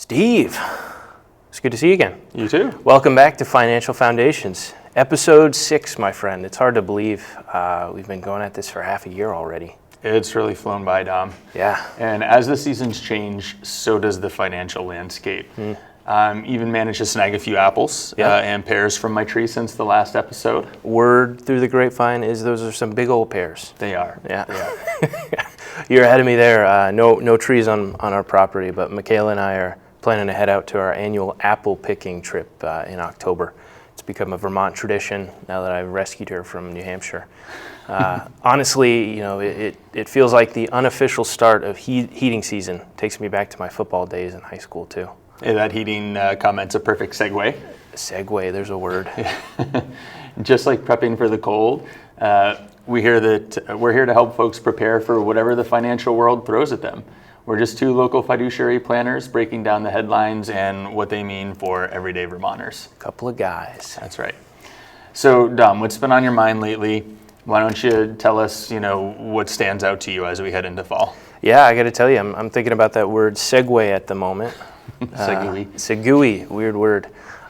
Steve, it's good to see you again. You too. Welcome back to Financial Foundations, episode 6, my friend. It's hard to believe we've been going at this for half a year already. It's really flown by, Dom. Yeah. And as the seasons change, so does the financial landscape. Even managed to snag a few apples and pears from my tree since the last episode. Word through the grapevine is those are some big old pears. They are. Yeah. You're ahead of me there. No trees on our property, but Michaela and I are planning to head out to our annual apple picking trip in October. It's become a Vermont tradition now that I've rescued her from New Hampshire. Honestly, it feels like the unofficial start of heating season. Takes me back to my football days in high school too. Yeah, that heating comment's a perfect segue. Segue, there's a word. Just like prepping for the cold, we're here to help folks prepare for whatever the financial world throws at them. We're just two local fiduciary planners breaking down the headlines and what they mean for everyday Vermonters. Couple of guys. That's right. So, Dom, what's been on your mind lately? Why don't you tell us, what stands out to you as we head into fall? Yeah, I got to tell you, I'm thinking about that word segue at the moment. Segue. Weird word.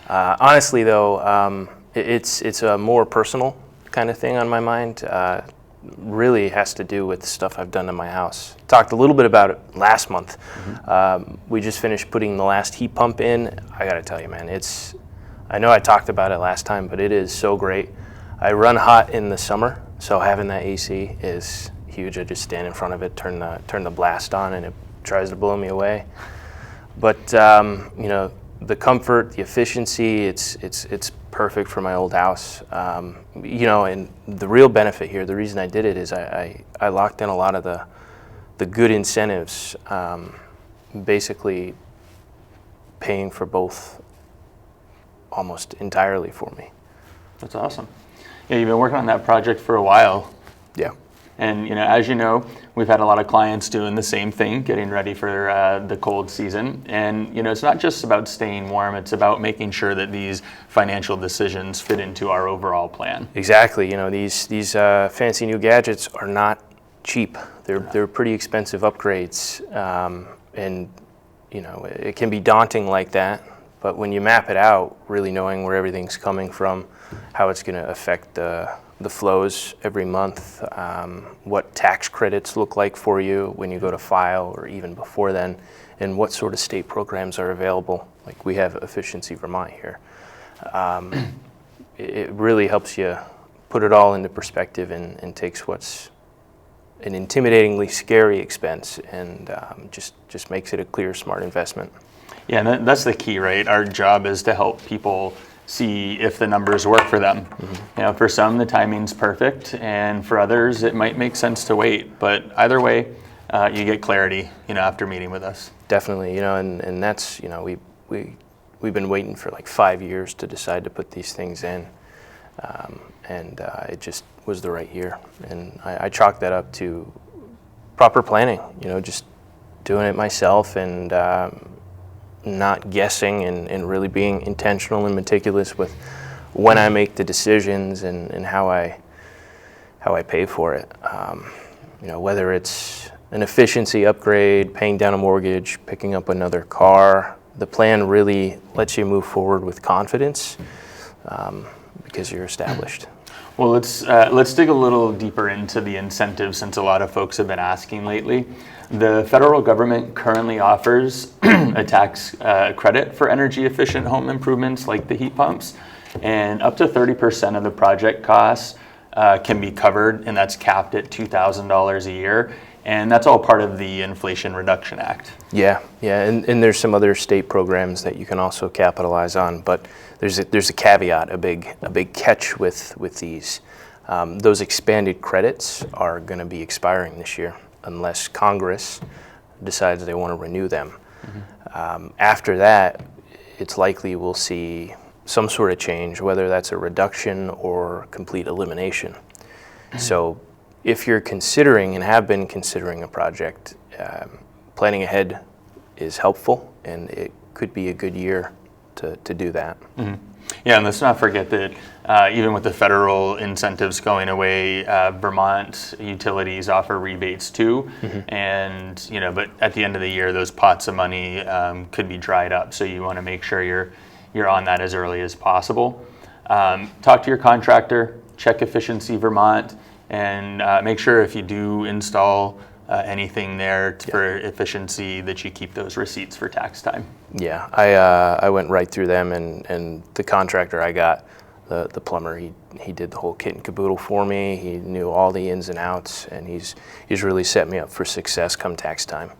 Honestly, though, it's a more personal kind of thing on my mind. Really has to do with stuff I've done in my house. Talked a little bit about it last month. We just finished putting the last heat pump in. I got to tell you, man, I know I talked about it last time, but it is so great. I run hot in the summer, so having that AC is huge. I just stand in front of it, turn the blast on, and it tries to blow me away. But the comfort, the efficiency, it's perfect for my old house. And the real benefit here, the reason I did it is I locked in a lot of the good incentives, basically paying for both almost entirely for me. That's awesome. Yeah, you've been working on that project for a while. Yeah. And as you know, we've had a lot of clients doing the same thing, getting ready for the cold season. And it's not just about staying warm; it's about making sure that these financial decisions fit into our overall plan. Exactly. These fancy new gadgets are not cheap. They're pretty expensive upgrades, and it can be daunting like that. But when you map it out, really knowing where everything's coming from, how it's going to affect the flows every month, what tax credits look like for you when you go to file or even before then, and what sort of state programs are available. Like we have Efficiency Vermont here. It really helps you put it all into perspective and takes what's an intimidatingly scary expense and just makes it a clear, smart investment. Yeah, and that's the key, right? Our job is to help people see if the numbers work for them. Mm-hmm. For some, the timing's perfect, and for others, it might make sense to wait. But either way, you get clarity, after meeting with us. Definitely, and that's, we've been waiting for like 5 years to decide to put these things in, and it just was the right year. And I chalk that up to proper planning, just doing it myself and not guessing and really being intentional and meticulous with when I make the decisions and how I pay for it. Whether it's an efficiency upgrade, paying down a mortgage, picking up another car, the plan really lets you move forward with confidence because you're established. Well, let's dig a little deeper into the incentives since a lot of folks have been asking lately. The federal government currently offers a tax credit for energy efficient home improvements like the heat pumps, and up to 30% of the project costs can be covered, and that's capped at $2,000 a year. And that's all part of the Inflation Reduction Act. Yeah, and there's some other state programs that you can also capitalize on, but there's a caveat, a big catch with these. Those expanded credits are going to be expiring this year unless Congress decides they want to renew them. Mm-hmm. After that, it's likely we'll see some sort of change, whether that's a reduction or complete elimination. Mm-hmm. So if you're considering and have been considering a project, planning ahead is helpful, and it could be a good year to do that. Mm-hmm. Yeah, and let's not forget that even with the federal incentives going away, Vermont utilities offer rebates too, and but at the end of the year, those pots of money could be dried up. So you want to make sure you're on that as early as possible. Talk to your contractor, check Efficiency Vermont, and make sure if you do install anything there for efficiency that you keep those receipts for tax time. Yeah, I went right through them, and the contractor I got, the plumber, he did the whole kit and caboodle for me. He knew all the ins and outs, and he's really set me up for success come tax time.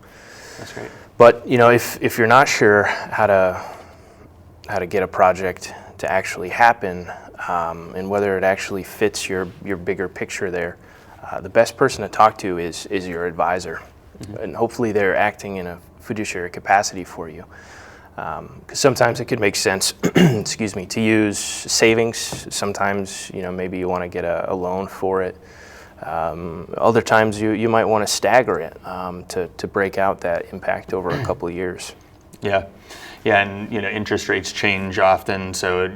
That's great. But if you're not sure how to get a project to actually happen, and whether it actually fits your bigger picture there, the best person to talk to is your advisor, and hopefully they're acting in a fiduciary capacity for you. Because sometimes it could make sense, excuse me, to use savings. Sometimes maybe you want to get a loan for it. Other times you might want to stagger it to break out that impact over a couple of years. Yeah. Yeah, and interest rates change often, so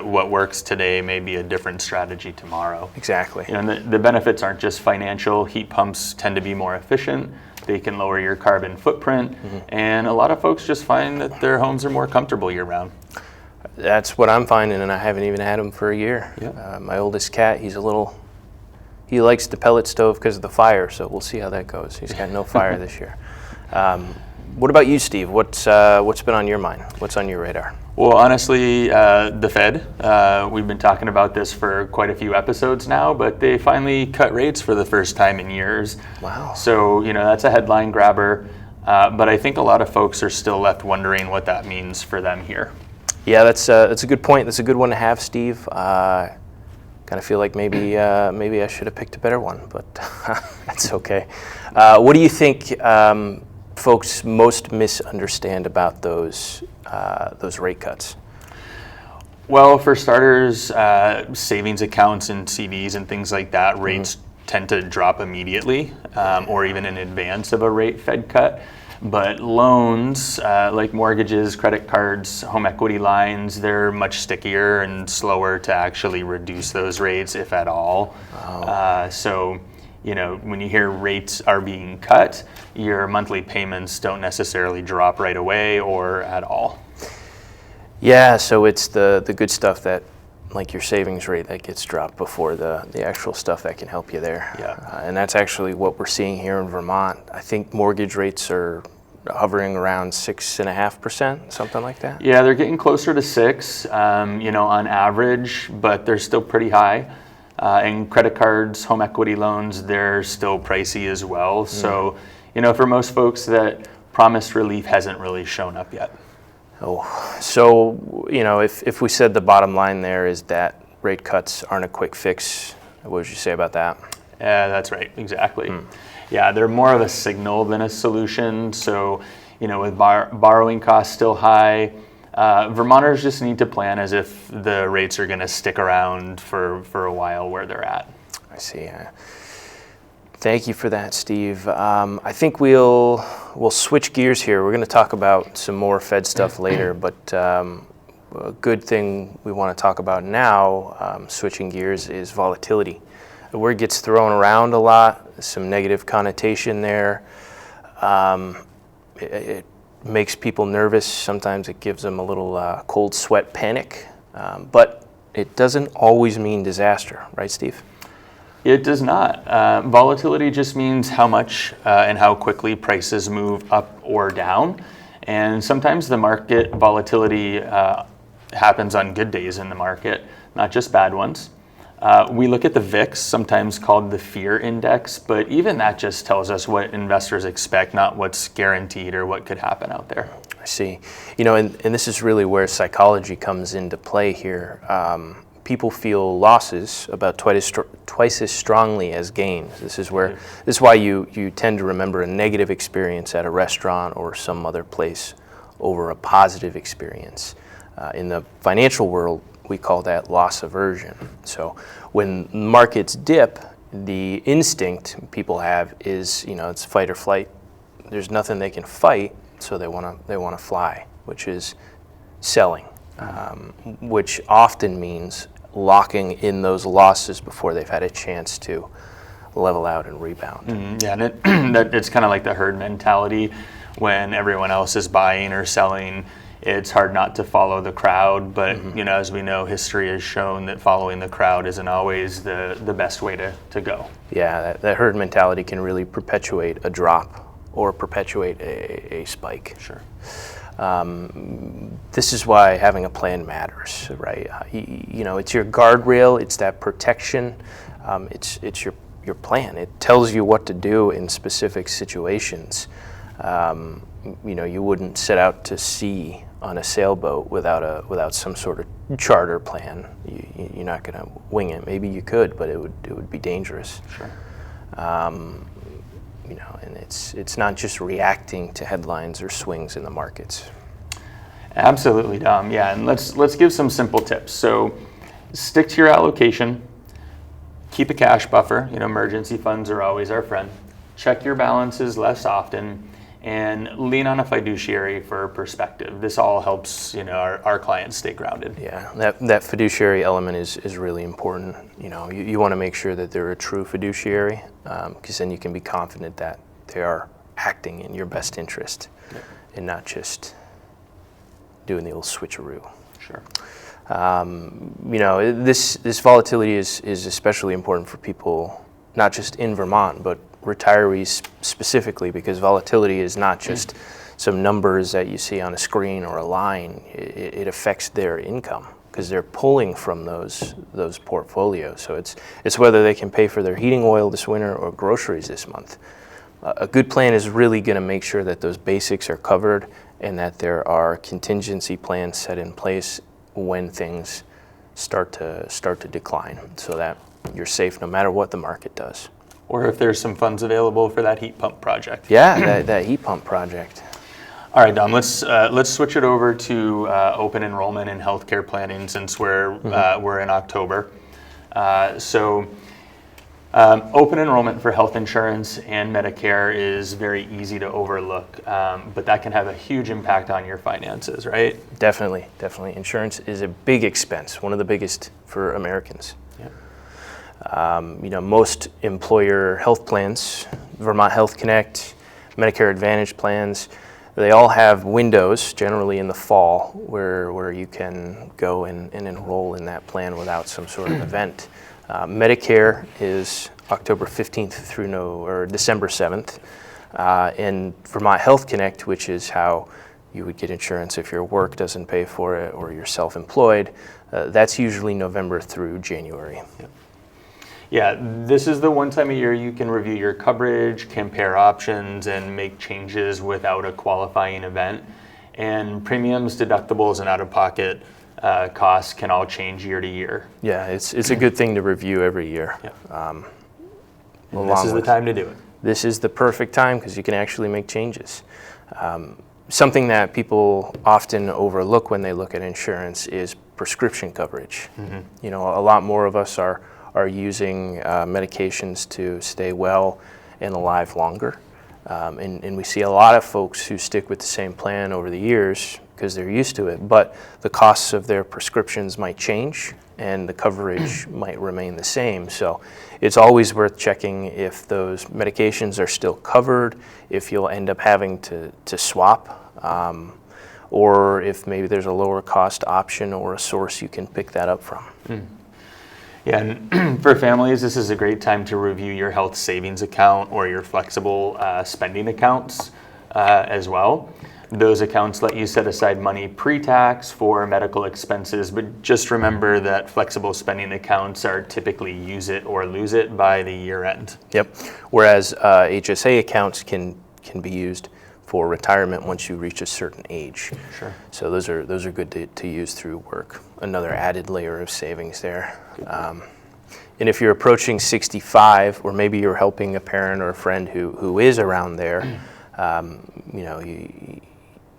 what works today may be a different strategy tomorrow. Exactly. And the benefits aren't just financial. Heat pumps tend to be more efficient. They can lower your carbon footprint, and a lot of folks just find that their homes are more comfortable year round. That's what I'm finding, and I haven't even had them for a year. Yeah. My oldest cat, he likes the pellet stove because of the fire, so we'll see how that goes. He's got no fire this year. What about you, Steve? What's been on your mind? What's on your radar? Well, honestly, the Fed, we've been talking about this for quite a few episodes now, but they finally cut rates for the first time in years. Wow. So, that's a headline grabber, but I think a lot of folks are still left wondering what that means for them here. Yeah, that's a good point. That's a good one to have, Steve. Kind of feel like maybe I should have picked a better one, but that's okay. What do you think folks most misunderstand about those rate cuts? Well, for starters, savings accounts and CDs and things like that, rates tend to drop immediately or even in advance of a rate Fed cut. But loans, like mortgages, credit cards, home equity lines, they're much stickier and slower to actually reduce those rates, if at all. Oh. So when you hear rates are being cut, your monthly payments don't necessarily drop right away or at all. Yeah, so it's the good stuff that, like your savings rate, that gets dropped before the actual stuff that can help you there. Yeah. And that's actually what we're seeing here in Vermont. I think mortgage rates are hovering around 6.5%, something like that. Yeah, they're getting closer to 6, on average, but they're still pretty high. And credit cards, home equity loans, they're still pricey as well. So, for most folks, that promised relief hasn't really shown up yet. Oh, so, if we said the bottom line there is that rate cuts aren't a quick fix, what would you say about that? Yeah, that's right, exactly. Yeah, they're more of a signal than a solution. So, with borrowing costs still high, Vermonters just need to plan as if the rates are going to stick around for a while where they're at. I see. Thank you for that, Steve. I think we'll switch gears here. We're going to talk about some more Fed stuff later, but a good thing we want to talk about now, switching gears, is volatility. The word gets thrown around a lot, some negative connotation there. It makes people nervous. Sometimes it gives them a little cold sweat panic, but it doesn't always mean disaster, right, Steve? It does not. Volatility just means how much and how quickly prices move up or down. And sometimes the market volatility happens on good days in the market, not just bad ones. We look at the VIX, sometimes called the fear index, but even that just tells us what investors expect, not what's guaranteed or what could happen out there. I see. And this is really where psychology comes into play here. People feel losses about twice as strongly as gains. This is why you tend to remember a negative experience at a restaurant or some other place over a positive experience. In the financial world, we call that loss aversion. So when markets dip, the instinct people have is, it's fight or flight. There's nothing they can fight, so they want to fly, which is selling. which often means locking in those losses before they've had a chance to level out and rebound. Yeah, and it's kind of like the herd mentality. When everyone else is buying or selling, it's hard not to follow the crowd. But as we know, history has shown that following the crowd isn't always the best way to go. Yeah, that herd mentality can really perpetuate a drop or perpetuate a spike. Sure. This is why having a plan matters, right? It's your guardrail, it's that protection, it's your plan. It tells you what to do in specific situations. You wouldn't set out to sea on a sailboat without some sort of charter plan. You're not going to wing it. Maybe you could, but it would be dangerous. Sure. And it's not just reacting to headlines or swings in the markets. Absolutely, Dom. Yeah, and let's give some simple tips. So, stick to your allocation. Keep a cash buffer. Emergency funds are always our friend. Check your balances less often, and lean on a fiduciary for perspective. This all helps our clients stay grounded. Yeah, that fiduciary element is really important. You want to make sure that they're a true fiduciary, because then you can be confident that they are acting in your best interest, and not just doing the old switcheroo. Sure. This volatility is especially important for people not just in Vermont, but retirees specifically, because volatility is not just some numbers that you see on a screen or a line. It affects their income because they're pulling from those portfolios. So it's whether they can pay for their heating oil this winter or groceries this month. A good plan is really going to make sure that those basics are covered and that there are contingency plans set in place when things start to decline, so that you're safe no matter what the market does. Or if there's some funds available for that heat pump project. Yeah, that heat pump project. All right, Dom, let's switch it over to open enrollment in healthcare planning, since we're in October. Open enrollment for health insurance and Medicare is very easy to overlook, but that can have a huge impact on your finances, right? Definitely. Insurance is a big expense, one of the biggest for Americans. Most employer health plans, Vermont Health Connect, Medicare Advantage plans, they all have windows, generally in the fall, where you can go and enroll in that plan without some sort of event. Medicare is October 15th through December 7th. And Vermont Health Connect, which is how you would get insurance if your work doesn't pay for it or you're self-employed, that's usually November through January. Yeah, this is the one time of year you can review your coverage, compare options, and make changes without a qualifying event. And premiums, deductibles, and out-of-pocket costs can all change year to year. Yeah, it's a good thing to review every year. Yeah. This is the time to do it. This is the perfect time because you can actually make changes. Something that people often overlook when they look at insurance is prescription coverage. A lot more of us are using medications to stay well and alive longer. And we see a lot of folks who stick with the same plan over the years because they're used to it, but the costs of their prescriptions might change and the coverage might remain the same. So it's always worth checking if those medications are still covered, if you'll end up having to swap, or if maybe there's a lower cost option or a source you can pick that up from. Yeah, and for families, this is a great time to review your health savings account or your flexible spending accounts as well. Those accounts let you set aside money pre-tax for medical expenses, but just remember that flexible spending accounts are typically use it or lose it by the year end. Yep, whereas HSA accounts can be used for retirement once you reach a certain age. Sure. So those are good to use through work. Another added layer of savings there. And if you're approaching 65, or maybe you're helping a parent or a friend who is around there,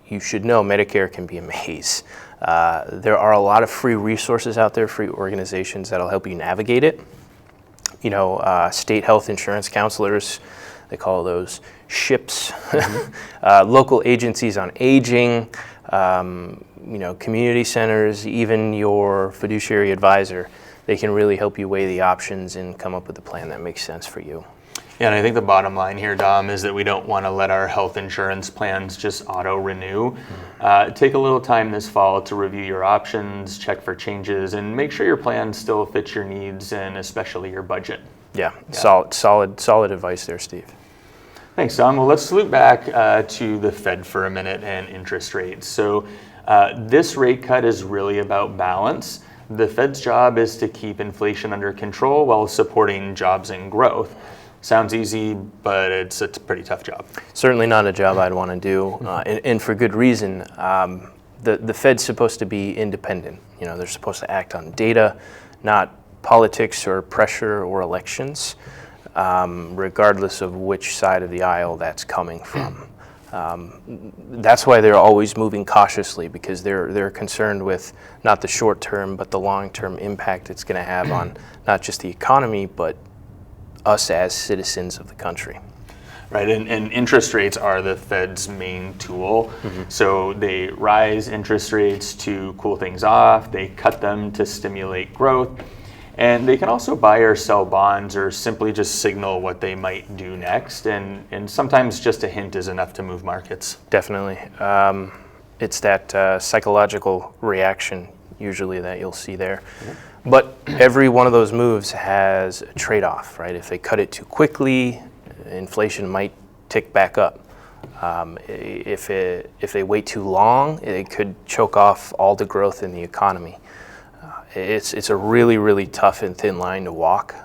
you should know Medicare can be a maze. There are a lot of free resources out there, free organizations that'll help you navigate it. State health insurance counselors, they call those SHIPs, local agencies on aging, community centers, even your fiduciary advisor, they can really help you weigh the options and come up with a plan that makes sense for you. Yeah, and I think the bottom line here, Dom, is that we don't want to let our health insurance plans just auto-renew. Take a little time this fall to review your options, check for changes, and make sure your plan still fits your needs and especially your budget. Yeah. Solid advice there, Steve. Thanks, Dom. Well, let's loop back to the Fed for a minute and interest rates. So this rate cut is really about balance. The Fed's job is to keep inflation under control while supporting jobs and growth. Sounds easy, but it's a pretty tough job. Certainly not a job I'd want to do, and for good reason. The Fed's supposed to be independent. They're supposed to act on data, not politics or pressure or elections, regardless of which side of the aisle that's coming from. That's why they're always moving cautiously, because they're concerned with not the short term, but the long-term impact it's going to have on not just the economy, but us as citizens of the country. Right, and interest rates are the Fed's main tool. So they rise interest rates to cool things off, they cut them to stimulate growth, and they can also buy or sell bonds or simply just signal what they might do next, and sometimes just a hint is enough to move markets. Definitely. It's that psychological reaction usually that you'll see there. But every one of those moves has a trade-off, right? If they cut it too quickly, inflation might tick back up. If they wait too long, it could choke off all the growth in the economy. It's a really, really tough and thin line to walk.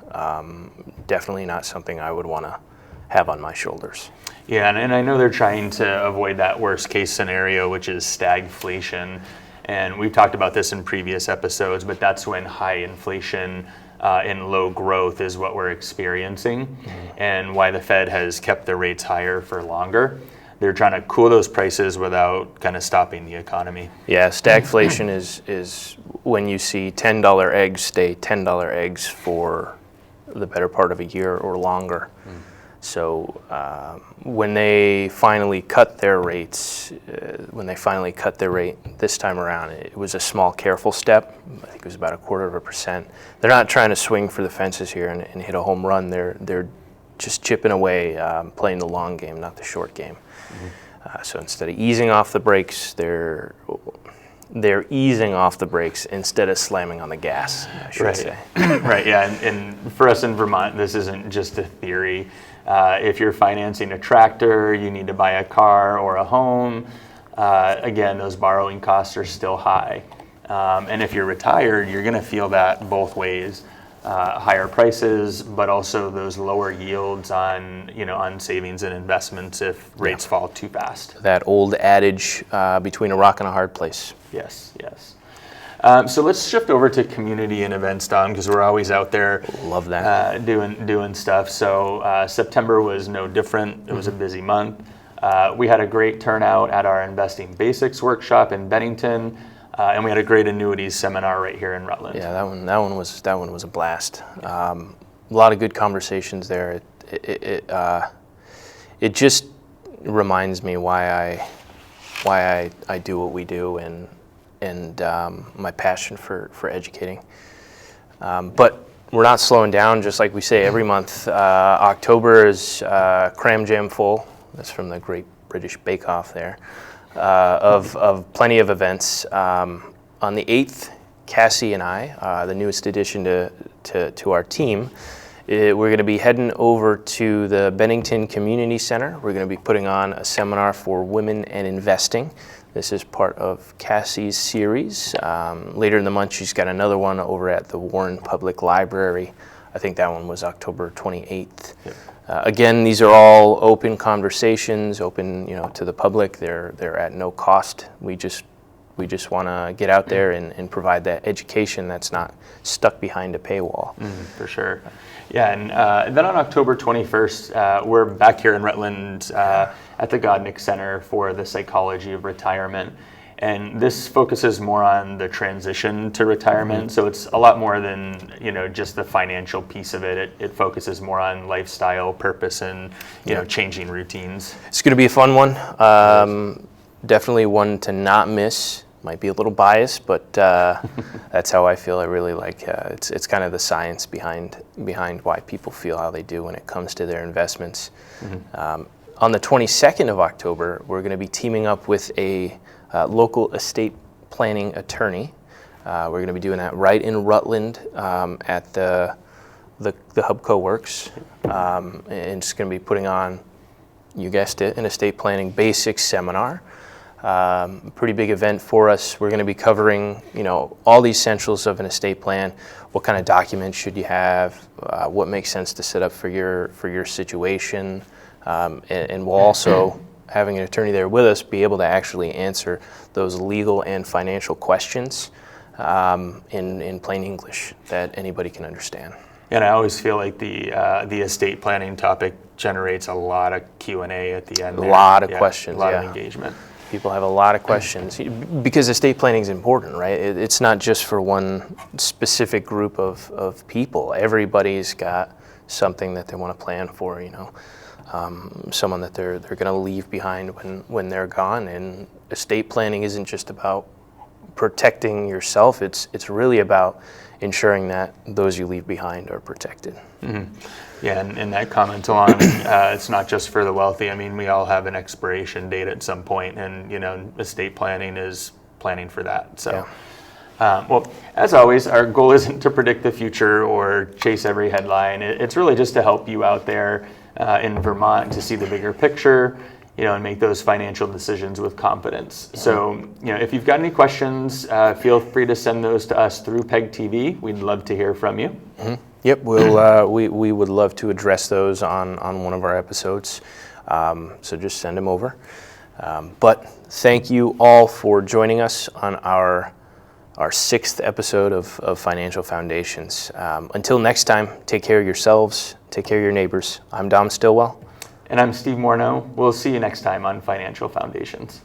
Definitely not something I would want to have on my shoulders. Yeah, and I know they're trying to avoid that worst case scenario, which is stagflation. And we've talked about this in previous episodes, but that's when high inflation and low growth is what we're experiencing, and why the Fed has kept the rates higher for longer. They're trying to cool those prices without kind of stopping the economy. Yeah, stagflation is when you see $10 eggs stay $10 eggs for the better part of a year or longer. So when they finally cut their rates, this time around, it was a small, careful step. I think it was about 1/4%. They're not trying to swing for the fences here and hit a home run. They're just chipping away, playing the long game, not the short game. So instead of easing off the brakes, they're easing off the brakes instead of slamming on the gas, I should say. Right, yeah, and for us in Vermont, this isn't just a theory. If you're financing a tractor, you need to buy a car or a home. Again, those borrowing costs are still high. And if you're retired, you're going to feel that both ways. Higher prices, but also those lower yields on savings and investments if rates fall too fast. That old adage, between a rock and a hard place. Yes. So let's shift over to community and events, Dom, because we're always out there. Love that. Doing stuff. So September was no different. It was a busy month. We had a great turnout at our Investing Basics workshop in Bennington. And we had a great annuities seminar right here in Rutland. Yeah, that one was a blast. A lot of good conversations there. It just reminds me why I do what we do and my passion for educating. But we're not slowing down. Just like we say every month, October is cram jam full. That's from the Great British Bake Off there. Of plenty of events. On the 8th, Cassie and I, the newest addition to our team, we're going to be heading over to the Bennington Community Center. We're going to be putting on a seminar for women and investing. This is part of Cassie's series. Later in the month, she's got another one over at the Warren Public Library. I think that one was October 28th. Yep. Again, these are all open conversations, open to the public. They're at no cost. We just want to get out there and provide that education that's not stuck behind a paywall. For sure. Yeah, and then on October 21st, we're back here in Rutland at the Godnick Center for the Psychology of Retirement. And this focuses more on the transition to retirement. So it's a lot more than, just the financial piece of it. It focuses more on lifestyle, purpose, and, changing routines. It's going to be a fun one. Definitely one to not miss. Might be a little biased, but that's how I feel. I really like it's kind of the science behind why people feel how they do when it comes to their investments. On the 22nd of October, we're going to be teaming up with a local estate planning attorney. We're going to be doing that right in Rutland at the Hubco Works, and it's going to be putting on, you guessed it, an estate planning basics seminar. Pretty big event for us. We're going to be covering, all the essentials of an estate plan. What kind of documents should you have? What makes sense to set up for your situation? And we'll also, having an attorney there with us, be able to actually answer those legal and financial questions in plain English that anybody can understand. And I always feel like the estate planning topic generates a lot of Q&A at the end. A lot of questions, a lot of engagement. People have a lot of questions because estate planning is important, right? It's not just for one specific group of people. Everybody's got something that they want to plan for, someone that they're going to leave behind when they're gone. And estate planning isn't just about protecting yourself. It's really about ensuring that those you leave behind are protected. Mm-hmm. Yeah, and that comment along, it's not just for the wealthy. I mean, we all have an expiration date at some point, and estate planning is planning for that. So, well, as always, our goal isn't to predict the future or chase every headline. It's really just to help you out there in Vermont to see the bigger picture, and make those financial decisions with confidence. So, if you've got any questions, feel free to send those to us through PEG TV. We'd love to hear from you. Mm-hmm. Yep, we would love to address those on one of our episodes. So just send them over. But thank you all for joining us on our 6th episode of Financial Foundations. Until next time, take care of yourselves, take care of your neighbors. I'm Dom Stillwell. And I'm Steve Morneau. We'll see you next time on Financial Foundations.